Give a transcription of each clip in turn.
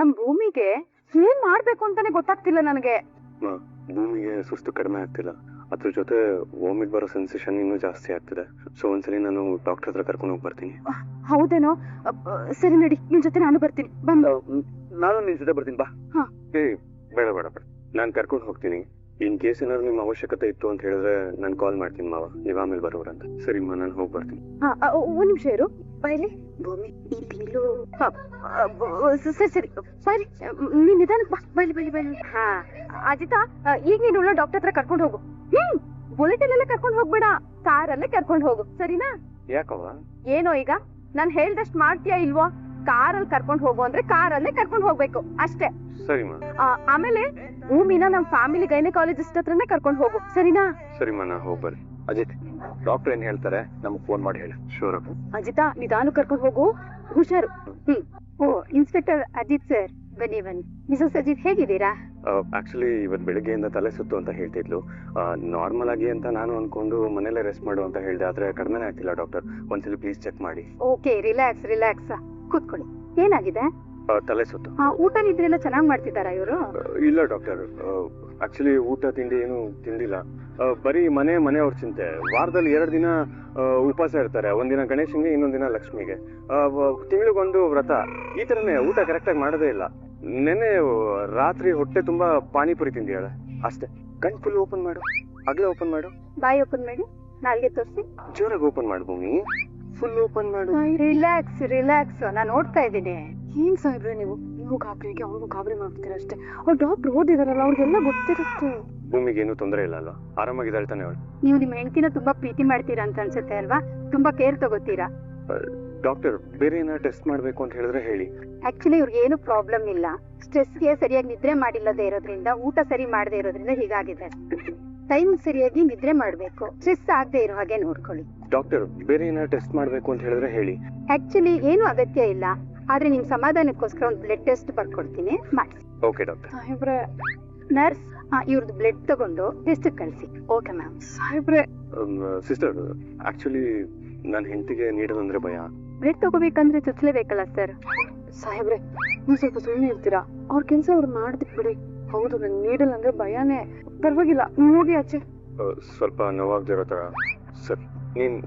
ನಮ್ ಭೂಮಿಗೆ ಏನ್ ಮಾಡ್ಬೇಕು ಅಂತಾನೆ ಗೊತ್ತಾಗ್ತಿಲ್ಲ ನನಗೆ. ಭೂಮಿಗೆ ಸುಸ್ತು ಕಡಿಮೆ ಆಗ್ತಿಲ್ಲ, ಅದ್ರ ಜೊತೆ ವಾಮಿಟ್ ಬರೋ ಸೆನ್ಸೇಷನ್ ಇನ್ನೂ ಜಾಸ್ತಿ ಆಗ್ತಿದೆ. ಸೊ ಒಂದ್ಸಲಿ ನಾನು ಡಾಕ್ಟರ್ ಹತ್ರ ಕರ್ಕೊಂಡು ಹೋಗಿ ಬರ್ತೀನಿ. ಹೌದೇನೋ? ಸರಿ ನಡಿ, ನಿನ್ ಜೊತೆ ನಾನು ಬರ್ತೀನಿ. ನಾನು ನಿನ್ ಜೊತೆ ಬರ್ತೀನಿ ಬಾ. ಬೇಡ ಬೇಡ ಬೇಡ, ನಾನ್ ಕರ್ಕೊಂಡು ಹೋಗ್ತೀನಿ. ಇನ್ ಕೇಸ್ ಏನಾದ್ರು ನಿಮ್ ಅವಶ್ಯಕತೆ ಇತ್ತು ಅಂತ ಹೇಳಿದ್ರೆ ನಾನು ಕಾಲ್ ಮಾಡ್ತೀನಿ ಮಾವ, ನೀವ್ ಆಮೇಲೆ ಬರೋರಂತ. ಸರಿಮ್ಮ, ನಾನು ಹೋಗಿ ಬರ್ತೀನಿ. ಒಂದ್ ನಿಮಿಷ ಇರು. ಬೈಲಿ ಭೂಮಿ, ಈ ತಿಂಗಳು ಸರಿ ಸರಿ ಸರಿ, ನೀನ್ ನಿಧಾನಕ್ಕೆ ಬಾ. ಬೈಲಿ ಬೈಲಿ ಬೈಲಿ. ಹಾ ಅಜಿತಾ, ಈಗ ನೀನು ಡಾಕ್ಟರ್ ಹತ್ರ ಕರ್ಕೊಂಡು ಹೋಗು. ಬುಲೆಟ್ ಅಲ್ಲೇ ಕರ್ಕೊಂಡು ಹೋಗ್ಬೇಡ, ಕಾರಲ್ಲೇ ಕರ್ಕೊಂಡು ಹೋಗು, ಸರಿನಾ? ಯಾಕವ್ವ? ಏನೋ ಈಗ ನಾನ್ ಹೇಳ್ದಷ್ಟು ಮಾಡ್ತೀಯಾ ಇಲ್ವಾ? ಕಾರಲ್ಲಿ ಕರ್ಕೊಂಡು ಹೋಗು ಅಂದ್ರೆ ಕಾರಲ್ಲೇ ಕರ್ಕೊಂಡು ಹೋಗ್ಬೇಕು ಅಷ್ಟೇ. ಸರಿಮಾ. ಆಮೇಲೆ ಭೂಮಿನ ನಮ್ ಫ್ಯಾಮಿಲಿ ಗೈನಕಾಲಜಿಸ್ಟ್ ಹತ್ರನೇ ಕರ್ಕೊಂಡು ಹೋಗು, ಸರಿನಾ? ಸರಿಮಾ, ನಾ ಹೋಗಿ ಬರ್ರಿ. ಅಜಿತ್, ಡಾಕ್ಟರ್ ಏನ್ ಹೇಳ್ತಾರೆ ನಮಗ್ ಫೋನ್ ಮಾಡಿ ಹೇಳಿ. ಶೋರ್ ಅಪ್ಪ. ಅಜಿತಾ, ನಿಧಾನ ಕರ್ಕೊಂಡು ಹೋಗು, ಹುಷಾರು. ಓ ಇನ್ಸ್ಪೆಕ್ಟರ್ ಅಜಿತ್ ಸರ್, ಬನ್ನಿ ಬನ್ನಿ. ಮಿಸಸ್ ಅಜಿತ್, ಹೇಗಿದ್ದೀರಾ? ಆಕ್ಚುಲಿ ಇವತ್ ಬೆಳಿಗ್ಗೆಯಿಂದ ತಲೆ ಸುತ್ತು ಅಂತ ಹೇಳ್ತಿದ್ಲು. ನಾರ್ಮಲ್ ಆಗಿ ಅಂತ ನಾನು ಅನ್ಕೊಂಡು ಮನೇಲೆ ರೆಸ್ಟ್ ಮಾಡು ಅಂತ ಹೇಳ್ದೆ, ಆದ್ರೆ ಕಡಿಮೆನೇ ಆಗ್ತಿಲ್ಲ ಡಾಕ್ಟರ್. ಒಂದ್ಸಲಿ ಪ್ಲೀಸ್ ಚೆಕ್ ಮಾಡಿ. ಓಕೆ, ರಿಲ್ಯಾಕ್ಸ್ ರಿಲ್ಯಾಕ್ಸ್, ಕೂತ್ಕೊಳ್ಳಿ. ಏನಾಗಿದೆ? ತಲೆ ಸುತ್ತು. ಊಟ ನಿದ್ರೆ ಎಲ್ಲ ಚೆನ್ನಾಗಿ ಮಾಡ್ತಿದ್ದಾರಾ ಇವರು? ಇಲ್ಲ ಡಾಕ್ಟರ್, ಆಕ್ಚುಲಿ ಊಟ ತಿಂಡಿ ಏನು ತಿಂದಿಲ್ಲ. ಬರೀ ಮನೆಯವ್ರ ಚಿಂತೆ. ವಾರದಲ್ಲಿ 2 ದಿನ ಉಪವಾಸ ಇರ್ತಾರೆ, ಒಂದಿನ ಗಣೇಶನ್ಗೆ, ಇನ್ನೊಂದಿನ ಲಕ್ಷ್ಮಿಗೆ. ತಿಂಗಳಿಗೊಂದು ವ್ರತ. ಈ ತರನೇ ಊಟ ಕರೆಕ್ಟ್ ಆಗಿ ಮಾಡೋದೇ ಇಲ್ಲ. ನೆನ್ನೆ ರಾತ್ರಿ ಹೊಟ್ಟೆ ತುಂಬಾ ಪಾನಿಪುರಿ ತಿಂದಿಯಾಳೆ ಅಷ್ಟೇ. ಕಣ್ ಫುಲ್ ಓಪನ್ ಮಾಡು, ಅಗ್ಲ ಓಪನ್ ಮಾಡು. ಬಾಯಿ ಓಪನ್ ಮಾಡಿ, ನಾಲ್ಗೆ ತೋರಿಸಿ. ಜೋರಾಗಿ ಓಪನ್ ಮಾಡು ಭೂಮಿ, ಫುಲ್ ಓಪನ್ ಮಾಡು. ರಿಲ್ಯಾಕ್ಸ್ ರಿಲ್ಯಾಕ್ಸ್, ನಾನ್ ನೋಡ್ತಾ ಇದ್ದೀನಿ. ಏನ್ ಸಾಹೇಬ್ರೆ ನೀವು ಗಾಬರಿಗೆ ಅವ್ರಿಗೂ ಗಾಬರಿ ಮಾಡ್ತೀರ ಅಷ್ಟೇ. ಅವ್ರು ಡಾಕ್ಟರ್ ಓದಿದಾರಲ್ಲ, ಅವ್ರಿಗೆಲ್ಲ ಗೊತ್ತಿರುತ್ತೆ. ಭೂಮಿಗೆ ಏನು ತೊಂದರೆ ಇಲ್ಲ ಅಲ್ವಾ? ಆರಾಮಾಗಿದ್ದಾಳೆ ತಾನೆ ಅವಳು? ನೀವು ನಿಮ್ಮ ಹೆಂಡತಿನ ತುಂಬಾ ಪ್ರೀತಿ ಮಾಡ್ತೀರಾ ಅಂತ ಅನ್ಸುತ್ತೆ ಅಲ್ವಾ? ತುಂಬಾ ಕೇರ್ ತಗೋತೀರಾ. ಡಾಕ್ಟರ್, ಬೇರೆ ಏನಾದ್ರು ಟೆಸ್ಟ್ ಮಾಡ್ಬೇಕು ಅಂತ ಹೇಳಿದ್ರೆ ಹೇಳಿ. ಆಕ್ಚುಲಿ ಇವ್ರಿಗೆ ಏನು ಪ್ರಾಬ್ಲಮ್ ಇಲ್ಲ. ಸ್ಟ್ರೆಸ್ಗೆ ಸರಿಯಾಗಿ ನಿದ್ರೆ ಮಾಡಿಲ್ಲದೆ ಇರೋದ್ರಿಂದ, ಊಟ ಸರಿ ಮಾಡದೆ ಇರೋದ್ರಿಂದ ಹೀಗಾಗಿದೆ. ಟೈಮ್ ಸರಿಯಾಗಿ ನಿದ್ರೆ ಮಾಡ್ಬೇಕು, ಸ್ಟ್ರೆಸ್ ಆಗದೆ ಇರೋ ಹಾಗೆ ನೋಡ್ಕೊಳ್ಳಿ. ಡಾಕ್ಟರ್, ಬೇರೆ ಏನಾದ್ರು ಟೆಸ್ಟ್ ಮಾಡ್ಬೇಕು ಅಂತ ಹೇಳಿದ್ರೆ ಹೇಳಿ. ಆಕ್ಚುಲಿ ಏನು ಅಗತ್ಯ ಇಲ್ಲ, ಆದ್ರೆ ನಿಮ್ ಸಮಾಧಾನಕ್ಕೋಸ್ಕರ ಒಂದು ಬ್ಲಡ್ ಟೆಸ್ಟ್ ಬರ್ಕೊಡ್ತೀನಿ, ಮಾಡಿ. Okay doctor. ಸಾಹೇಬ್ರೆ, ನರ್ಸ್ ಇವ್ರದ್ದು ಬ್ಲಡ್ ತಗೊಂಡು ಟೆಸ್ಟ್ ಕಳಿಸಿ. Okay ma'am. ಸಾಹೇಬ್ರೆ. ಸಿಸ್ಟರ್, ಆಕ್ಚುಲಿ ನನ್ನ ಹೆಂಡತಿಗೆ ನೀಡಲ್ ಅಂದ್ರೆ ಭಯ. ಬ್ಲಡ್ ತಗೋಬೇಕಂದ್ರೆ ಚುಚ್ಚಲೇಬೇಕಲ್ಲ ಸರ್? ಸಾಹೇಬ್ರೆ, ನೀವು ಸ್ವಲ್ಪ ಸುಮ್ಮನೆ ಇರ್ತೀರಾ? ಅವ್ರ ಕೆಲಸ ಅವ್ರು ಮಾಡ್ದಿಕ್ ಬಿಡಿ. ಹೌದು, ನನ್ ನೀಡಲ್ ಅಂದ್ರೆ ಭಯಾನೇ. ಪರವಾಗಿಲ್ಲ, ನೀವು ಹೋಗಿ ಆಚೆ. ಸ್ವಲ್ಪ ನೋವಾಗ್ದಿರೋ ತರ. ಸರಿ,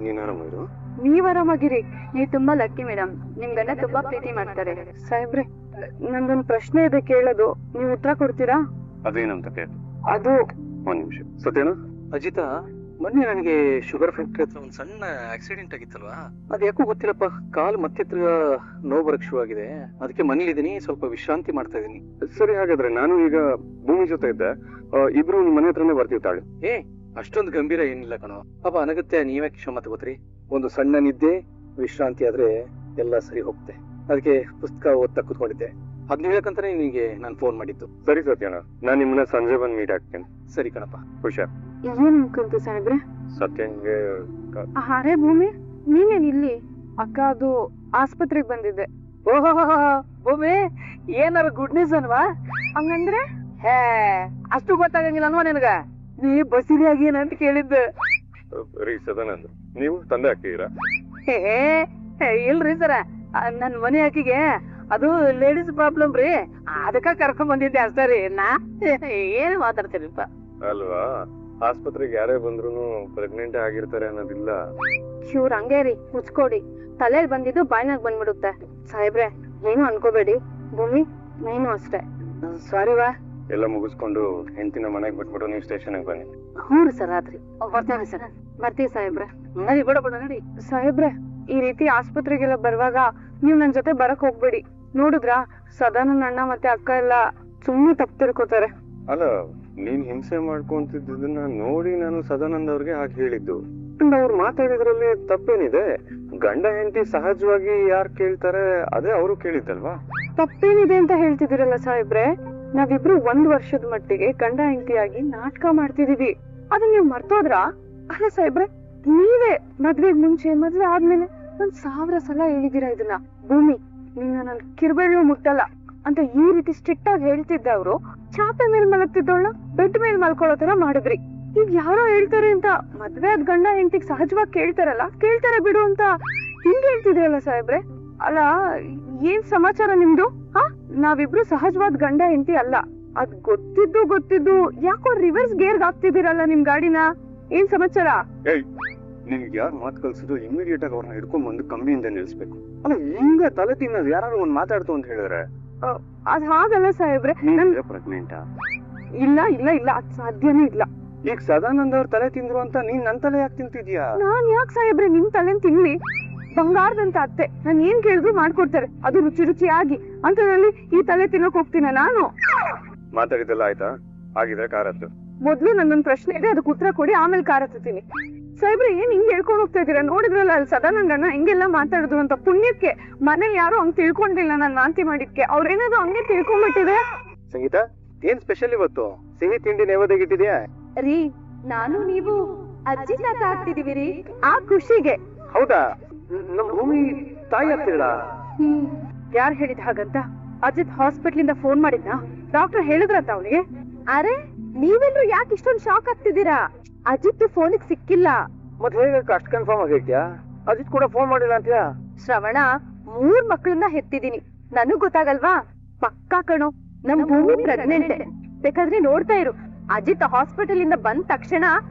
ನೀನ್ ಆರಾಮಿರು. ನೀವ್ ಆರಾಮಾಗಿರಿ. ನೀವು ತುಂಬಾ ಲಕ್ಕಿ ಮೇಡಮ್, ನಿಮ್ಗನ್ನ ತುಂಬಾ ಪ್ರೀತಿ ಮಾಡ್ತಾರೆ. ಸಾಹೇಬ್ರೆ, ನಂದೊಂದು ಪ್ರಶ್ನೆ ಇದೆ ಕೇಳೋದು, ನೀವು ಉತ್ತರ ಕೊಡ್ತೀರಾ? ಅದೇನಂತ ಕೇಳಿ. ಅದು ಒಂದ್ ನಿಮಿಷ. ಸತ್ಯನಾ? ಅಜಿತಾ, ಮೊನ್ನೆ ನನಗೆ ಶುಗರ್ ಫ್ಯಾಕ್ಟ್ರಿ ಹತ್ರ ಒಂದು ಸಣ್ಣ ಆಕ್ಸಿಡೆಂಟ್ ಆಗಿತ್ತಲ್ವಾ? ಅದ್ ಯಾಕೋ ಗೊತ್ತಿಲ್ಲಪ್ಪ, ಕಾಲು ಮತ್ತೆ ನೋವು ಬರಕ್ ಶುರು ಆಗಿದೆ. ಅದಕ್ಕೆ ಮನೇಲಿದ್ದೀನಿ, ಸ್ವಲ್ಪ ವಿಶ್ರಾಂತಿ ಮಾಡ್ತಾ ಇದೀನಿ. ಸರಿ, ಹಾಗಾದ್ರೆ ನಾನು ಈಗ ಭೂಮಿ ಜೊತೆ ಇದ್ದೆ, ಇಬ್ರು ನಿಮ್ ಮನೆ ಹತ್ರನೇ ಬರ್ತಿರ್ತಾಳೆ. ಅಷ್ಟೊಂದು ಗಂಭೀರ ಏನಿಲ್ಲ ಕಣೋ ಪಾಪ. ಅನಗತ್ಯ ನೀವ್ಯಾಕೆ ಕ್ಷಮ ತಗೋತೀರಿ? ಒಂದು ಸಣ್ಣ ನಿದ್ದೆ, ವಿಶ್ರಾಂತಿ ಆದ್ರೆ ಎಲ್ಲ ಸರಿ ಹೋಗುತ್ತೆ. ಅದಕ್ಕೆ ಪುಸ್ತಕ ಓದ್ತಾ ಕೂತ್ಕೊಂಡಿದ್ದೆ. ಅದ್ನ ಹೇಳಕ್ಕಂತಾನೆ ನಿನಗೆ ನಾನು ಫೋನ್ ಮಾಡಿದ್ದು. ಸರಿ ಸತ್ಯನಾ, ನಾನ್ ನಿಮ್ಮನ್ನ ಸಂಜೆ ಬಂದ್ ಮೀಟ್ ಆಗ್ತೇನೆ. ಸರಿ ಕಣಪ್ಪ, ಹುಷಾರ್. ಏನ್ ಅನ್ಕೊಂತ ಸಾಹೇಬ್ರೆ? ಸತ್ಯನ್ಗೆ ಅರೆ ಭೂಮಿ, ನೀನೇನ್ ಇಲ್ಲಿ? ಅಕ್ಕ, ಅದು ಆಸ್ಪತ್ರೆಗೆ ಬಂದಿದ್ದೆ. ಓಹೋ ಭೂಮಿ, ಏನಾರ ಗುಡ್ ನ್ಯೂಸ್ ಅನ್ವಾ? ಹಂಗಂದ್ರೆ ಅಷ್ಟು ಗೊತ್ತಾಗಂಗಿಲ್ಲ ಅನ್ವಾ ನಿನಗ? ನೀ ಬಸಿರಿ ಆಗಿ ಏನಂತ ಕೇಳಿದ್ದೆ. ರೀ ಸದಾನಂದ್, ನೀವು ತಂದೆ ಹಾಕಿದೀರಾ? ಇಲ್ರಿ ಸರ, ನನ್ ಮನೆ ಹಾಕಿಗೆ ಅದು ಲೇಡೀಸ್ ಪ್ರಾಬ್ಲಮ್ ರೀ, ಅದಕ್ಕ ಕರ್ಕೊಂಡ್ ಬಂದಿದ್ದೆ ಅಷ್ಟೇ ರೀ. ಏನ್ ಮಾತಾಡ್ತೀರಿಪ್ಪ? ಅಲ್ವಾ, ಆಸ್ಪತ್ರೆಗೆ ಯಾರೇ ಬಂದ್ರು ಪ್ರೆಗ್ನೆಂಟ್ ಆಗಿರ್ತಾರೆ ಅನ್ನೋದಿಲ್ಲ. ಇವ್ರ ಹಂಗೇ ರೀ, ಮುಚ್ಕೊಡಿ. ತಲೆಯಲ್ಲಿ ಬಂದಿದ್ದು ಬಾಯ್ನಾಗ ಬಂದ್ಬಿಡುತ್ತೆ. ಸಾಹೇಬ್ರೆ, ಏನು ಅನ್ಕೋಬೇಡಿ. ಭೂಮಿ, ನೀನು ಅಷ್ಟೇ. ಸಾರಿವಾ. ಎಲ್ಲ ಮುಗಿಸ್ಕೊಂಡು ಹೆಂಡತಿನ ಮನೆಗೆ ಬಿಟ್ಬಿಟ್ಟು ನೀವು ಸ್ಟೇಷನ್ ಬನ್ನಿ. ಹ್ಞೂ ಸರ್, ಆದ್ರಿ ಬರ್ತೇವೆ ಸರ್. ಬರ್ತೀವಿ ಸಾಹೇಬ್ರೆ. ನಡಿ, ಬಿಡ ಬಿಡ ನಡಿ. ಸಾಹೇಬ್ರೆ, ಈ ರೀತಿ ಆಸ್ಪತ್ರೆಗೆಲ್ಲ ಬರುವಾಗ ನೀವ್ ನನ್ ಜೊತೆ ಬರಕ್ ಹೋಗ್ಬೇಡಿ. ನೋಡಿದ್ರಾ, ಸದಾನಂದ ಅಣ್ಣ ಮತ್ತೆ ಅಕ್ಕ ಎಲ್ಲ ಸುಮ್ಮನೆ ತಪ್ಪು ತಿಳ್ಕೊತಾರೆ. ಅಲ್ಲ, ನೀನ್ ಹಿಂಸೆ ಮಾಡ್ಕೊಂತಿದ್ದನ್ನ ನೋಡಿ ನಾನು ಸದಾನಂದ್ ಅವ್ರಿಗೆ ಹಾಗೆ ಹೇಳಿದ್ದು. ಅವ್ರು ಮಾತಾಡಿದ್ರಲ್ಲಿ ತಪ್ಪೇನಿದೆ? ಗಂಡ ಹೆಂಡತಿ ಸಹಜವಾಗಿ ಯಾರು ಕೇಳ್ತಾರೆ ಅದೇ ಅವರು ಕೇಳಿದ್ದಲ್ವಾ? ತಪ್ಪೇನಿದೆ ಅಂತ ಹೇಳ್ತಿದ್ದೀರಲ್ಲ ಸಾಹೇಬ್ರೆ? ನಾವಿಬ್ರು 1 ವರ್ಷದ ಮಟ್ಟಿಗೆ ಗಂಡ ಹೆಂಡತಿಯಾಗಿ ನಾಟಕ ಮಾಡ್ತಿದೀವಿ, ಅದನ್ನ ನೀವ್ ಮರ್ತೋದ್ರಾ? ಅಲ್ಲ ಸಾಹೇಬ್ರೆ, ನೀವೇ ಮದ್ವೆಗ್ ಮುಂಚೆ, ಮದ್ವೆ ಆದ್ಮೇಲೆ 1000 ಸಲ ಹೇಳಿದೀರಾ ಇದನ್ನ. ಭೂಮಿ, ನಿನ್ನ ನನ್ ಕಿರ್ಬೆಳ್ಳು ಮುಟ್ಟಲ್ಲ ಅಂತ ಈ ರೀತಿ ಸ್ಟ್ರಿಕ್ಟ್ ಆಗಿ ಹೇಳ್ತಿದ್ದ ಅವರು, ಚಾಪೆ ಮೇಲೆ ಮಲಗ್ತಿದ್ದವಳ ಬೆಡ್ ಮೇಲೆ ಮಲ್ಕೊಳ್ಳೋ ತರ ಮಾಡಿದ್ರಿ. ಈಗ ಯಾರೋ ಹೇಳ್ತಾರೆ ಅಂತ ಮದ್ವೆ ಆದ್ ಗಂಡ ಹೆಂಡತಿಗ್ ಸಹಜವಾಗಿ ಕೇಳ್ತಾರಲ್ಲ, ಕೇಳ್ತಾರೆ ಬಿಡು ಅಂತ ಹಿಂಗ್ ಹೇಳ್ತಿದ್ರಲ್ಲ ಸಾಹೇಬ್ರೆ. ಅಲ್ಲ, ಏನ್ ಸಮಾಚಾರ ನಿಮ್ದು? ನಾವಿಬ್ರು ಸಹಜವಾದ ಗಂಡ ಹೆಂಡತಿ ಅಲ್ಲ. ಅದ್ ಗೊತ್ತಿದ್ದು ಯಾಕೋ ರಿವರ್ಸ್ ಗೇರ್ಗ್ ಆಗ್ತಿದ್ದೀರಲ್ಲ ನಿಮ್ ಗಾಡಿನ. ಏನ್ ಸಮಾಚಾರ? ನಿನ್ಗೆ ಯಾರು ಮಾತು ಕಲ್ಸಿದ್ರು ಇಮಿಡಿಯೇಟ್ ಆಗಿ ಅವ್ರನ್ನ ಹಿಡ್ಕೊಂಡ್ ಬಂದು ಕಂಬಿಯಿಂದ ನಿಲ್ಸ್ಬೇಕು. ಅಲ್ಲ ಹಿಂಗ ತಲೆ ತಿನ್ನೋದು ಯಾರು ಒಂದ್ ಮಾತಾಡ್ತು ಅಂತ ಹೇಳಿದ್ರೆ ಅದ್ ಹಾಗಲ್ಲ ಸಾಹೇಬ್ರೆ. ಪ್ರೆಗ್ನೆಂಟಾ? ಇಲ್ಲ ಇಲ್ಲ ಇಲ್ಲ, ಅದ್ ಸಾಧ್ಯನೇ ಇಲ್ಲ. ಈಗ ಸದಾನಂದ ಅವ್ರ ತಲೆ ತಿಂದ್ರು ಅಂತ ನೀನ್ ನನ್ ತಲೆ ಯಾಕೆ ತಿಂತಿದ್ಯಾ? ನಾನ್ ಯಾಕೆ ಸಾಹೇಬ್ರೆ ನಿಮ್ ತಲೆನ್ ತಿನ್ಲಿ? ಬಂಗಾರದಂತ ಅತ್ತೆ, ನಾನ್ ಏನ್ ಕೇಳಿದ್ರು ಮಾಡ್ಕೊಡ್ತಾರೆ, ಅದು ರುಚಿ ರುಚಿಯಾಗಿ. ಅಂತದ್ರಲ್ಲಿ ಈ ತಲೆ ತಿನ್ನಕ್ ಹೋಗ್ತೀನ ನಾನು? ಮಾತಾಡಿದ್ದೆಲ್ಲ ಆಯ್ತಾ? ಆಗಿದ್ರೆ ಕಾರ್ ಹತ್ತು. ಮೊದ್ಲು ನನ್ನೊಂದ್ ಪ್ರಶ್ನೆ ಇದೆ, ಅದಕ್ಕೆ ಉತ್ತರ ಕೊಡಿ, ಆಮೇಲೆ ಕಾರ್ ಹತ್ತೀನಿ. ಸಾಹೇಬ್ರೆ ಏನ್ ಹಿಂಗ್ ಹೇಳ್ಕೊಂಡ್ ಹೋಗ್ತಾ ಇದೀರಾ? ನೋಡಿದ್ರಲ್ಲ ಅಲ್ಲಿ ಸದಾನಂದಣ್ಣ ಹೆಂಗೆಲ್ಲ ಮಾತಾಡಿದ್ರು ಅಂತ. ಪುಣ್ಯಕ್ಕೆ ಮನೇಲಿ ಯಾರು ಹಂಗ್ ತಿಳ್ಕೊಂಡಿಲ್ಲ ನಾನ್ ವಾಂತಿ ಮಾಡಿದ್ಕೆ. ಅವ್ರೇನಾದ್ರು ಹಂಗೆ ತಿಳ್ಕೊಂಡ್ಬಿಟ್ಟಿದೆ. ಸಂಗೀತ, ಏನ್ ಸ್ಪೆಷಲ್ ಇವತ್ತು? ಸಿಹಿ ತಿಂಡಿ ನೈವೇದ್ಯ ಇಟ್ಟಿದ್ಯಾ? ರೀ, ನಾನು ನೀವು ಅಜ್ಜಿ ತಾತ ಆಗ್ತಿದೀವಿ ರೀ, ಆ ಖುಷಿಗೆ. ಹೌದಾ? ನಮ್ ಭೂಮಿ ತಾಯಿ ಆಗ್ತೀರಾ? ಯಾರ್ ಹೇಳಿದ ಹಾಗಂತ? ಅಜಿತ್ ಹಾಸ್ಪಿಟಲ್ ಇಂದ ಫೋನ್ ಮಾಡಿದ್ನ? ಡಾಕ್ಟರ್ ಹೇಳಿದ್ರಂತ ಅವನಿಗೆ? ಅರೆ, ನೀವೆಲ್ಲರೂ ಯಾಕೆ ಇಷ್ಟೊಂದು ಶಾಕ್ ಆಗ್ತಿದ್ದೀರಾ? ಅಜಿತ್ ಫೋನಿಗೆ ಸಿಕ್ಕಿಲ್ಲ. ಮತ್ತೆ ಹೇಗೆ ಅಷ್ಟು ಕನ್ಫರ್ಮ್ ಆಗಿ ಹೇಳ್ತೀಯಾ? ಅಜಿತ್ ಕೂಡ ಫೋನ್ ಮಾಡಿಲ್ಲ ಅಂತೀಯಾ? ಶ್ರವಣ, 3 ಮಕ್ಕಳನ್ನ ಹೆತ್ತಿದೀನಿ, ನನಗ್ ಗೊತ್ತಾಗಲ್ವಾ? ಪಕ್ಕಾ ಕಣೋ, ನಮ್ ಭೂಮಿ ಪ್ರೆಗ್ನೆಂಟ್. ಬೇಕಾದ್ರೆ ನೋಡ್ತಾ ಇರು. ಅಜಿತ್ ಹಾಸ್ಪಿಟಲ್ ಇಂದ ಬಂದ ತಕ್ಷಣ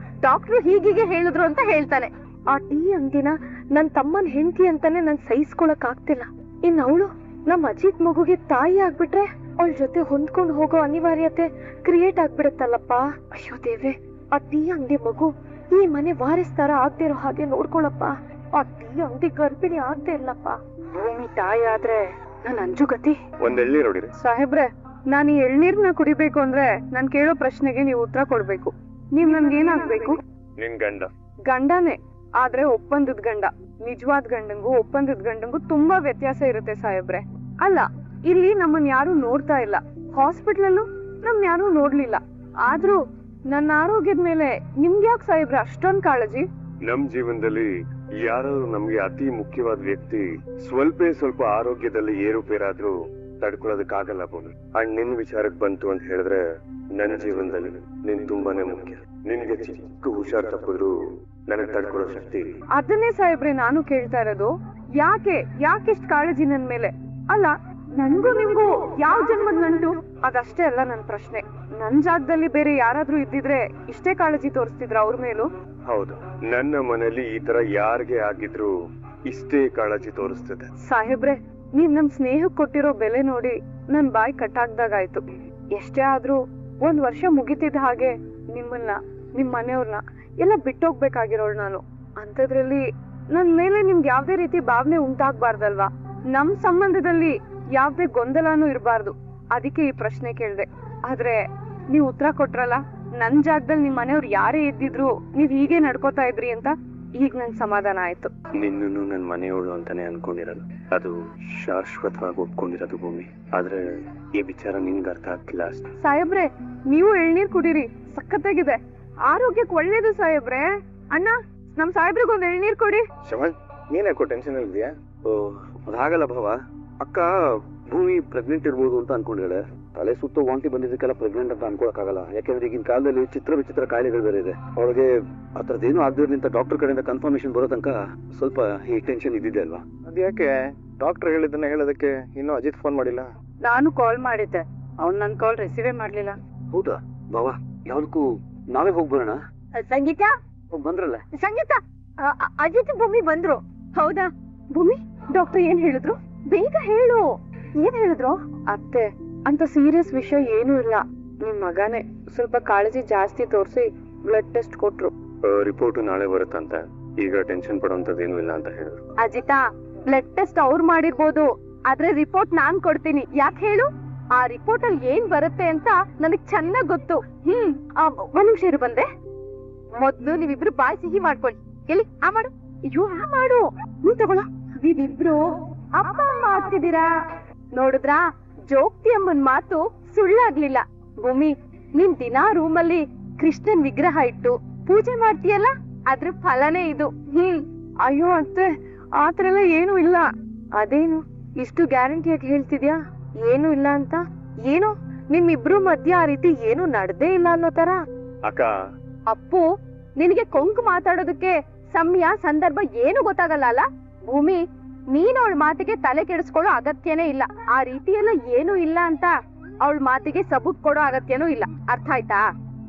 ಡಾಕ್ಟ್ರು ಹೀಗೆ ಹೇಳಿದ್ರು ಅಂತ ಹೇಳ್ತಾನೆ. ಆ ಟೀ ಅಂಗಡಿನ ನನ್ ತಮ್ಮನ್ ಹೆಂಡತಿ ಅಂತಾನೆ ನನ್ ಸಹಿಸ್ಕೊಳಕ್ ಆಗ್ತಿಲ್ಲ. ಇನ್ ಅವಳು ನಮ್ ಅಜಿತ್ ಮಗುಗೆ ತಾಯಿ ಆಗ್ಬಿಟ್ರೆ ಅವಳ ಜೊತೆ ಹೊಂದ್ಕೊಂಡು ಹೋಗೋ ಅನಿವಾರ್ಯತೆ ಕ್ರಿಯೇಟ್ ಆಗ್ಬಿಡತ್ತಲ್ಲಪ್ಪ. ಅಯ್ಯೋ ದೇವ್ರೆ, ಆ ಟೀ ಅಂಗಡಿ ಮಗು ಈ ಮನೆ ವಾರಿಸ್ತಾರ ಆಗ್ತಿರೋ ಹಾಗೆ ನೋಡ್ಕೊಳಪ್ಪ. ಆ ಟೀ ಅಂಗಡಿ ಗರ್ಭಿಣಿ ಆಗ್ತಾ ಇಲ್ಲಪ್ಪ. ಭೂಮಿ ತಾಯಿ ಆದ್ರೆ ನನ್ ಅಂಜುಗತಿ. ಒಂದ್ ಎಳ್ನೀರ್ ಹೊಡಿರಿ. ಸಾಹೇಬ್ರೆ, ನಾನು ಈ ಎಳ್ನೀರ್ನ ಕುಡಿಬೇಕು ಅಂದ್ರೆ ನಾನ್ ಕೇಳೋ ಪ್ರಶ್ನೆಗೆ ನೀವು ಉತ್ತರ ಕೊಡ್ಬೇಕು. ನೀವ್ ನನ್ಗೆ ಏನಾಗ್ಬೇಕು? ನಿನ್ ಗಂಡ. ಗಂಡನೇ, ಆದ್ರೆ ಒಪ್ಪಂದದ ಗಂಡ. ನಿಜವಾದ ಗಂಡಂಗೂ ಒಪ್ಪಂದದ ಗಂಡಂಗೂ ತುಂಬಾ ವ್ಯತ್ಯಾಸ ಇರುತ್ತೆ ಸಾಹೇಬ್ರೆ. ಅಲ್ಲ, ಇಲ್ಲಿ ನಮ್ಮನ್ ಯಾರು ನೋಡ್ತಾ ಇಲ್ಲ, ಹಾಸ್ಪಿಟ್ಲಲ್ಲೂ ನಮ್ ಯಾರು ನೋಡ್ಲಿಲ್ಲ. ಆದ್ರೂ ನನ್ನ ಆರೋಗ್ಯದ ಮೇಲೆ ನಿಮ್ಗೆ ಯಾಕೆ ಸಾಹೇಬ್ರೆ ಅಷ್ಟೊಂದ್ ಕಾಳಜಿ? ನಮ್ ಜೀವನದಲ್ಲಿ ಯಾರಾದ್ರೂ ನಮ್ಗೆ ಅತಿ ಮುಖ್ಯವಾದ ವ್ಯಕ್ತಿ ಸ್ವಲ್ಪ ಆರೋಗ್ಯದಲ್ಲಿ ಏರುಪೇರಾದ್ರೂ ತಡ್ಕೊಳ್ಳೋದಕ್ಕಾಗಲ್ಲ ಬೋನು. ಅಂಡ್ ನಿನ್ ವಿಚಾರಕ್ಕೆ ಬಂತು ಅಂತ ಹೇಳಿದ್ರೆ ನನ್ನ ಜೀವನದಲ್ಲಿ ನೀನ್ ತುಂಬಾನೇ ಮುಖ್ಯ. ನಿನ್ಗೆ ಚಿಕ್ಕ ಹುಷಾರ್ ತಪ್ಪಿದ್ರು ನನಗ್ ತಡ್ಕೊಳ್ಳೋ ಶಕ್ತಿ. ಅದನ್ನೇ ಸಾಹೇಬ್ರೆ ನಾನು ಕೇಳ್ತಾ ಇರೋದು. ಯಾಕೆಷ್ಟು ಕಾಳಜಿ ನನ್ ಮೇಲೆ? ಅಲ್ಲ, ನನ್ಗೂ ನಿಮ್ಗೂ ಯಾವ ಜನ್ಮದ್ ನಂಟು? ಅದಷ್ಟೇ ಅಲ್ಲ ನನ್ ಪ್ರಶ್ನೆ. ನನ್ ಜಾಗದಲ್ಲಿ ಬೇರೆ ಯಾರಾದ್ರೂ ಇದ್ದಿದ್ರೆ ಇಷ್ಟೇ ಕಾಳಜಿ ತೋರಿಸ್ತಿದ್ರ ಅವ್ರ ಮೇಲೂ? ಹೌದು, ನನ್ನ ಮನೇಲಿ ಈ ತರ ಯಾರಿಗೆ ಆಗಿದ್ರು ಇಷ್ಟೇ ಕಾಳಜಿ ತೋರಿಸ್ತದೆ. ಸಾಹೇಬ್ರೆ, ನೀವ್ ನಮ್ ಸ್ನೇಹಕ್ ಕೊಟ್ಟಿರೋ ಬೆಲೆ ನೋಡಿ ನನ್ ಬಾಯಿ ಕಟ್ಟಾಗ್ದಾಗಾಯ್ತು. ಎಷ್ಟೇ ಆದ್ರೂ 1 ವರ್ಷ ಮುಗಿತಿದ್ದ ಹಾಗೆ ನಿಮ್ಮನ್ನ, ನಿಮ್ ಮನೆಯವ್ರನ್ನ ಎಲ್ಲ ಬಿಟ್ಟೋಗ್ಬೇಕಾಗಿರೋಳು ನಾನು. ಅಂತದ್ರಲ್ಲಿ ನನ್ ಮೇಲೆ ನಿಮ್ಗೆ ಯಾವ್ದೇ ರೀತಿ ಭಾವನೆ ಉಂಟಾಗ್ಬಾರ್ದಲ್ವಾ? ನಮ್ ಸಂಬಂಧದಲ್ಲಿ ಯಾವ್ದೇ ಗೊಂದಲನೂ ಇರಬಾರ್ದು. ಅದಕ್ಕೆ ಈ ಪ್ರಶ್ನೆ ಕೇಳ್ದೆ. ಆದ್ರೆ ನೀವ್ ಉತ್ತರ ಕೊಟ್ರಲ್ಲ, ನನ್ ಜಾಗದಲ್ಲಿ ನಿಮ್ ಮನೆಯವ್ರು ಯಾರೇ ಇದ್ದಿದ್ರು ನೀವ್ ಹೀಗೆ ನಡ್ಕೋತಾ ಇದ್ರಿ ಅಂತ. ಈಗ ನನ್ ಸಮಾಧಾನ ಆಯ್ತು. ನಿನ್ನನ್ನು ನನ್ ಮನೆಯವಳು ಅಂತಾನೆ ಅನ್ಕೊಂಡಿರೋದು, ಅದು ಶಾಶ್ವತವಾಗಿ ಒಪ್ಕೊಂಡಿರೋದು ಭೂಮಿ. ಆದ್ರೆ ಈ ವಿಚಾರ ನಿನ್ಗೆ ಅರ್ಥ ಆಗ್ತಿಲ್ಲ ಅಷ್ಟೇ. ಸಾಹೇಬ್ರೆ, ನೀವು ಎಳ್ನೀರ್ ಕುಡೀರಿ, ಸಖತ್ತಾಗಿದೆ, ಆರೋಗ್ಯಕ್ಕೆ ಒಳ್ಳೇದು ಸಾಹೇಬ್ರೆ. ಅಣ್ಣ, ನಮ್ ಸಾಹೇಬ್ರಿಗೊಂದು ಎಳ್ನೀರ್ ಕೊಡಿ. ಶಮನ್, ನೀನ್ ಯಾಕೋ ಟೆನ್ಷನ್ ಇದೆಯಾ? ಅದಾಗಲ್ಲ ಭಾವ. ಅಕ್ಕ ಭೂಮಿ ಪ್ರೆಗ್ನೆಂಟ್ ಇರ್ಬೋದು ಅಂತ ಅನ್ಕೊಂಡಿದ್ದಾಳೆ. ತಲೆ ಸುತ್ತ ವಾಂತಿ ಬಂದಿದ್ದಕ್ಕೆಲ್ಲ ಪ್ರೆಗ್ನೆಂಟ್ ಅಂತ ಅನ್ಕೊಳಕ್ಕಾಗಲ್ಲ. ಯಾಕೆಂದ್ರೆ ಈಗಿನ ಕಾಲದಲ್ಲಿ ವಿಚಿತ್ರ ಕಾಯಿಲೆಗಳು ಬೇರೆ ಇದೆ. ಅವಳಿಗೆ ಆ ಥರದ್ದೇನು ಆಗದಿರ್ಲಿಂತ ಡಾಕ್ಟರ್ ಕಡೆಯಿಂದ ಕನ್ಫರ್ಮೇಶನ್ ಬರೋ ತನಕ ಸ್ವಲ್ಪ ಈ ಟೆನ್ಷನ್ ಇದ್ದಿದೆ ಅಲ್ವಾ? ಅದ್ಯಾಕೆ ಡಾಕ್ಟರ್ ಹೇಳಿದ್ದನ್ನ ಹೇಳೋದಕ್ಕೆ ಇನ್ನೂ ಅಜಿತ್ ಫೋನ್ ಮಾಡಿಲ್ಲ? ನಾನು ಕಾಲ್ ಮಾಡಿದ್ದೆ, ಅವ್ನ್ ನನ್ ಕಾಲ್ ರಿಸೀವೇ ಮಾಡ್ಲಿಲ್ಲ. ಹೌದಾ ಭಾವ? ಯಾವ್ದಕ್ಕೂ ನಾವೇ ಹೋಗಿ ಬರೋಣ. ಸಂಗೀತ ಬಂದ್ರಲ್ಲ? ಸಂಗೀತ, ಅಜಿತ್ ಭೂಮಿ ಬಂದ್ರು. ಹೌದಾ ಭೂಮಿ? ಡಾಕ್ಟರ್ ಏನ್ ಹೇಳಿದ್ರು? ಬೇಗ ಹೇಳು. ಏನ್ ಹೇಳಿದ್ರು? ಅತ್ತೆ, ಅಂತ ಸೀರಿಯಸ್ ವಿಷಯ ಏನೂ ಇಲ್ಲ. ನಿಮ್ ಮಗನೇ ಸ್ವಲ್ಪ ಕಾಳಜಿ ಜಾಸ್ತಿ ತೋರಿಸಿ ಬ್ಲಡ್ ಟೆಸ್ಟ್ ಕೊಟ್ರು. ರಿಪೋರ್ಟ್ ನಾಳೆ ಬರುತ್ತಂತ. ಈಗ ಟೆನ್ಷನ್ ಪಡೋಂಥದ್ದೇನು ಇಲ್ಲ ಅಂತ ಹೇಳಿದ್ರು. ಅಜಿತಾ, ಬ್ಲಡ್ ಟೆಸ್ಟ್ ಅವ್ರು ಮಾಡಿರ್ಬೋದು, ಆದ್ರೆ ರಿಪೋರ್ಟ್ ನಾನ್ ಕೊಡ್ತೀನಿ. ಯಾಕೆ ಹೇಳು? ಆ ರಿಪೋರ್ಟ್ ಅಲ್ಲಿ ಏನ್ ಬರುತ್ತೆ ಅಂತ ನನಗ್ ಚೆನ್ನಾಗ್ ಗೊತ್ತು. ಒಂದ್ ನಿಮಿಷ ಇರು, ಬಂದೆ. ಮೊದ್ಲು ನೀವಿಬ್ರು ಬಾಯಿ ಸಿಹಿ ಮಾಡ್ಕೊಳ್ಳಿ. ಎಲ್ಲಿ ಆ ಮಾಡು. ಅಯ್ಯೋ, ಆ ಮಾಡು. ನೀನ್ ತಗೊಳ. ನೀವಿಬ್ರು ಅಪ್ಪ ಅಮ್ಮ ಆಗ್ತಿದ್ದೀರಾ. ನೋಡಿದ್ರಾ, ಜೋಗ್ತಿ ಅಮ್ಮನ್ ಮಾತು ಸುಳ್ಳಾಗ್ಲಿಲ್ಲ. ಭೂಮಿ, ನೀನ್ ದಿನಾ ರೂಮಲ್ಲಿ ಕೃಷ್ಣನ್ ವಿಗ್ರಹ ಇಟ್ಟು ಪೂಜೆ ಮಾಡ್ತೀಯಲ್ಲ, ಅದ್ರ ಫಲನೇ ಇದು. ಅಯ್ಯೋ ಅತ್ತೆ, ಆತರ ಎಲ್ಲ ಏನು ಇಲ್ಲ. ಅದೇನು ಇಷ್ಟು ಗ್ಯಾರಂಟಿಯಾಗಿ ಹೇಳ್ತಿದ್ಯಾ ಏನು ಇಲ್ಲ ಅಂತ? ಏನು ನಿಮ್ಮಿಬ್ರು ಮಧ್ಯ ಆ ರೀತಿ ಏನು ನಡ್ದೇ ಇಲ್ಲ ಅನ್ನೋ ತರ? ಅಕ್ಕ, ಅಪ್ಪು, ನಿನಗೆ ಕೊಂಕು ಮಾತಾಡೋದಕ್ಕೆ ಸಮಯ ಸಂದರ್ಭ ಏನು ಗೊತ್ತಾಗಲ್ಲ ಅಲ್ಲ? ಭೂಮಿ, ನೀನ್ ಅವಳ ಮಾತಿಗೆ ತಲೆ ಕೆಡಿಸ್ಕೊಳ್ಳೋ ಅಗತ್ಯನೇ ಇಲ್ಲ. ಆ ರೀತಿಯೆಲ್ಲ ಏನೂ ಇಲ್ಲ ಅಂತ ಅವಳ ಮಾತಿಗೆ ಸಬೂತ್ ಕೊಡೋ ಅಗತ್ಯನೂ ಇಲ್ಲ. ಅರ್ಥ ಆಯ್ತಾ?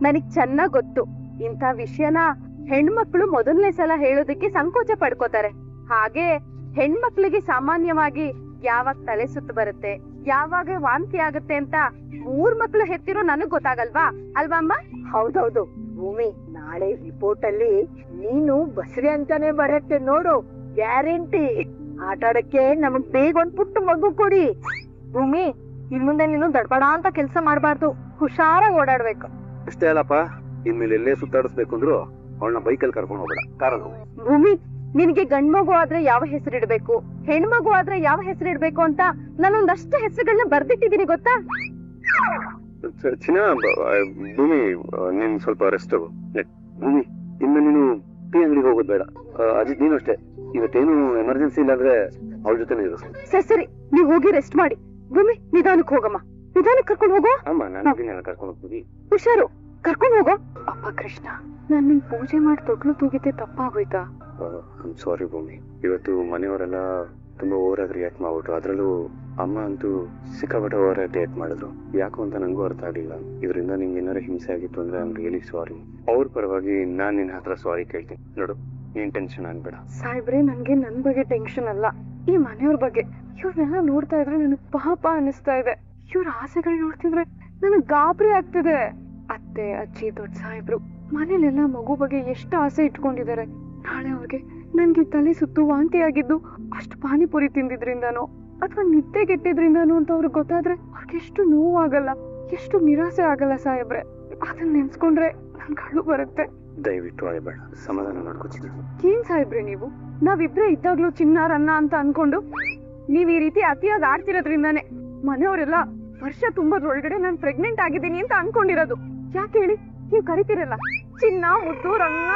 ನನಗ್ ಚೆನ್ನಾಗ್ ಗೊತ್ತು ಇಂಥ ವಿಷಯನ ಹೆಣ್ಮಕ್ಳು ಮೊದಲನೇ ಸಲ ಹೇಳೋದಕ್ಕೆ ಸಂಕೋಚ ಪಡ್ಕೋತಾರೆ. ಹಾಗೆ ಹೆಣ್ಮಕ್ಳಿಗೆ ಸಾಮಾನ್ಯವಾಗಿ ಯಾವಾಗ ತಲೆ ಸುತ್ತು ಬರುತ್ತೆ, ಯಾವಾಗ ವಾಂತಿ ಆಗುತ್ತೆ ಅಂತ 3 ಮಕ್ಳು ಹೆತ್ತಿರೋ ನನಗ್ ಗೊತ್ತಾಗಲ್ವಾ? ಅಲ್ವಾ ಅಮ್ಮ? ಹೌದೌದು ಭೂಮಿ, ನಾಳೆ ರಿಪೋರ್ಟ್ ಅಲ್ಲಿ ನೀನು ಬಸ್ರಿ ಅಂತಾನೆ ಬರತ್ತೆ ನೋಡು, ಗ್ಯಾರಂಟಿ. ಆಟ ಆಡಕ್ಕೆ ನಮಗ್ ಬೇಗ ಒಂದ್ ಪುಟ್ಟ ಮಗು ಕೊಡಿ. ಭೂಮಿ, ಇನ್ ಮುಂದೆ ನೀನು ದಡ್ಬಡ ಅಂತ ಕೆಲ್ಸ ಮಾಡ್ಬಾರ್ದು, ಹುಷಾರಾಗಿ ಓಡಾಡ್ಬೇಕು. ಅಷ್ಟೇ ಅಲ್ಲಪ್ಪ, ಇನ್ಮೇಲೆ ಎಲ್ಲೇ ಸುತ್ತಾಡಿಸ್ಬೇಕು ಅಂದ್ರು ಅವಳನ್ನ ಬೈಕಲ್ಲಿ ಕರ್ಕೊಂಡು ಹೋಗ್ಬೇಡ, ಕಾರಲ್ಲಿ ಹೋಗು. ಭೂಮಿ, ನಿನಗೆ ಗಂಡ್ಮಗು ಆದ್ರೆ ಯಾವ ಹೆಸರಿಡ್ಬೇಕು, ಹೆಣ್ಮಗು ಆದ್ರೆ ಯಾವ ಹೆಸರಿಡ್ಬೇಕು ಅಂತ ನಾನೊಂದಷ್ಟು ಹೆಸರುಗಳನ್ನ ಬರ್ದಿಟ್ಟಿದೀನಿ ಗೊತ್ತಾ? ಚಿನ್ನ, ಭೂಮಿ ನೀನ್ ಸ್ವಲ್ಪ ರೆಸ್ಟ್ ತಗೋ. ಭೂಮಿ, ಇನ್ನು ನೀನು ಟೀ ಅಂಗಡಿಗೆ ಹೋಗೋದು ಬೇಡ. ಅಜಿತ್, ನೀನು ಅಷ್ಟೇ. ಇವತ್ತೇನು ಎಮರ್ಜೆನ್ಸಿ ಇಲ್ಲ ಅಂದ್ರೆ ಅವಳ ಜೊತೆ ಇರು. ಸರಿ, ನೀವ್ ಹೋಗಿ ರೆಸ್ಟ್ ಮಾಡಿ. ಭೂಮಿ, ನಿಧಾನಕ್ಕೆ ಹೋಗಮ್ಮ, ನಿಧಾನಕ್ಕೆ ಕರ್ಕೊಂಡು ಹೋಗೋ. ಅಮ್ಮ, ನಾನು ಕರ್ಕೊಂಡು ಹೋಗ್ತೀವಿ. ಹುಷಾರು, ಕರ್ಕೊಂಡು ಹೋಗೋ. ಅಪ್ಪ ಕೃಷ್ಣ, ನಾನ್ ನಿನ್ ಪೂಜೆ ಮಾಡಿ ತೊಟ್ಲು ತೂಗಿದ್ದೆ ತಪ್ಪಾಗೋಯ್ತಾ? ಸಾರಿ ಭೂಮಿ, ಇವತ್ತು ಮನೆಯವರೆಲ್ಲ ತುಂಬಾ ಓವರ್ ಆಗಿ ರಿಯಾಕ್ಟ್ ಮಾಡ್ಬಿಟ್ರು. ಅದ್ರಲ್ಲೂ ಅಮ್ಮ ಅಂತೂ ಸಿಕ್ಕಾಪಟ್ಟೆ ಓವರ್ ಆಗಿ ರಿಯಾಕ್ಟ್ ಮಾಡಿದ್ರು. ಯಾಕೋ ಅಂತ ನಂಗೂ ಅರ್ಥ ಆಗಿಲ್ಲ. ಇದರಿಂದ ನಿಂಗೆ ಏನಾರ ಹಿಂಸೆ ಆಗಿತ್ತು ಅಂದ್ರೆ ಐ ಆಮ್ ರಿಯಲಿ ಸಾರಿ. ಅವ್ರ ಪರವಾಗಿ ನಾನ್ ನಿನ್ನ ಹತ್ರ ಸಾರಿ ಕೇಳ್ತೀನಿ. ನೋಡು, ನೀನ್ ಟೆನ್ಷನ್ ಆಗ್ಬೇಡ. ಸಾಯ್ಬ್ರೆ, ನನ್ಗೆ ನನ್ ಬಗ್ಗೆ ಟೆನ್ಷನ್ ಅಲ್ಲ, ಈ ಮನೆಯವ್ರ ಬಗ್ಗೆ. ಇವ್ರನ್ನೆಲ್ಲ ನೋಡ್ತಾ ಇದ್ರೆ ನನಗ್ ಪಾಪ ಅನಿಸ್ತಾ ಇದೆ. ಇವ್ರ ಆಸೆಗಳು ನೋಡ್ತಿದ್ರೆ ನನಗ್ ಗಾಬರಿ ಆಗ್ತಿದೆ. ಅತ್ತೆ, ಅಜ್ಜಿ, ದೊಡ್ಡ ಸಾಹೇಬ್ರು ಮನೇಲೆಲ್ಲ ಮಗು ಬಗ್ಗೆ ಎಷ್ಟು ಆಸೆ ಇಟ್ಕೊಂಡಿದ್ದಾರೆ. ನಾಳೆ ಅವ್ರಿಗೆ ನನ್ಗೆ ತಲೆ ಸುತ್ತು ವಾಂತಿ ಆಗಿದ್ದು ಅಷ್ಟು ಪಾನಿಪುರಿ ತಿಂದಿದ್ರಿಂದಾನೋ ಅಥವಾ ನಿದ್ದೆಗೆಟ್ಟಿದ್ರಿಂದಾನೋ ಅಂತ ಅವ್ರಿಗೆ ಗೊತ್ತಾದ್ರೆ ಅವ್ರಿಗೆ ಎಷ್ಟು ನೋವಾಗಲ್ಲ, ಎಷ್ಟು ನಿರಾಸೆ ಆಗಲ್ಲ ಸಾಹೇಬ್ರೆ. ಅದನ್ನ ನೆನ್ಸ್ಕೊಂಡ್ರೆ ನನ್ ಕಳು ಬರುತ್ತೆ. ದಯವಿಟ್ಟು ಅಳಬೇಡ, ಸಮಾಧಾನ ಮಾಡ್ಕೊತೀನಿ. ಏನ್ ಸಾಹೇಬ್ರೆ ನೀವು? ನಾವಿಬ್ರೇ ಇದ್ದಾಗ್ಲೂ ಚಿನ್ನಾರನ್ನ ಅಂತ ಅನ್ಕೊಂಡು ನೀವ್ ಈ ರೀತಿ ಅತಿಯಾಗಿ ಆಡ್ತಿರೋದ್ರಿಂದಾನೆ ಮನೆಯವರೆಲ್ಲ ವರ್ಷ ತುಂಬದ್ರೊಳಗಡೆ ನಾನ್ ಪ್ರೆಗ್ನೆಂಟ್ ಆಗಿದ್ದೀನಿ ಅಂತ ಅನ್ಕೊಂಡಿರೋದು. ಯಾಕೆ ಹೇಳಿ? ನೀವ್ ಕರಿತೀರಲ್ಲ ಚಿನ್ನ, ಮುದ್ದು, ರಂಗ,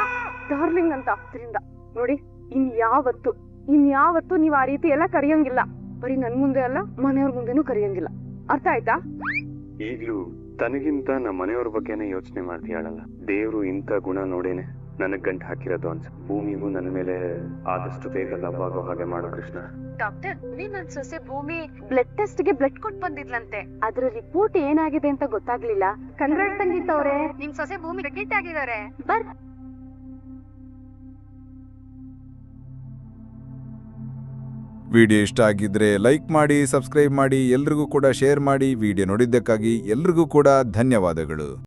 ಡಾರ್ಲಿಂಗ್ ಅಂತ. ಅದ್ರಿಂದ ನೋಡಿ, ಇನ್ಯಾವತ್ತು ನೀವ್ ಆ ರೀತಿ ಎಲ್ಲ ಕರೆಯಂಗಿಲ್ಲ. ಬರೀ ನನ್ ಮುಂದೆ ಅಲ್ಲ, ಮನೆಯವ್ರ ಮುಂದೆನೂ ಕರೆಯಂಗಿಲ್ಲ. ಅರ್ಥ ಆಯ್ತಾ? ಈಗ್ಲೂ ತನಗಿಂತ ನಮ್ಮ ಮನೆಯವ್ರ ಬಗ್ಗೆನೇ ಯೋಚನೆ ಮಾಡ್ತೀಯಾಳಲ್ಲ. ದೇವ್ರು ಇಂಥ ಗುಣ ನೋಡೇನೆ ನನಗ್ ಗಂಟು ಹಾಕಿರೋದು ಅನ್ಸ. ಭೂಮಿಗೂ ನನ್ನ ಮೇಲೆ ಆದಷ್ಟು ಬೇಗ ಲವ್ ಆಗೋ ಹಾಗೆ ಮಾಡೋ ಕೃಷ್ಣ. ಡಾಕ್ಟರ್, ನನ್ ಸೊಸೆ ಭೂಮಿ ಬ್ಲಡ್ ಟೆಸ್ಟ್ ಗೆ ಬ್ಲಡ್ ಕೊಟ್ಟು ಬಂದಿದ್ಲಂತೆ. ಅದ್ರ ರಿಪೋರ್ಟ್ ಏನಾಗಿದೆ ಅಂತ ಗೊತ್ತಾಗ್ಲಿಲ್ಲ. ಕಂಗ್ರಾಟ್ಸ್ ಸಂಗೀತ ಅವ್ರೆ, ನಿಮ್ ಸೊಸೆ ಭೂಮಿ ಪ್ರೆಗ್ನೆಂಟ್ ಆಗಿದ್ದಾರೆ. ಬರ್ ವಿಡಿಯೋ ಇಷ್ಟ ಆಗಿದ್ರೆ ಲೈಕ್ ಮಾಡಿ, ಸಬ್ಸ್ಕ್ರೈಬ್ ಮಾಡಿ, ಎಲ್ರಿಗೂ ಕೂಡ ಶೇರ್ ಮಾಡಿ. ವಿಡಿಯೋ ನೋಡಿದ್ದಕ್ಕಾಗಿ ಎಲ್ರಿಗೂ ಕೂಡ ಧನ್ಯವಾದಗಳು.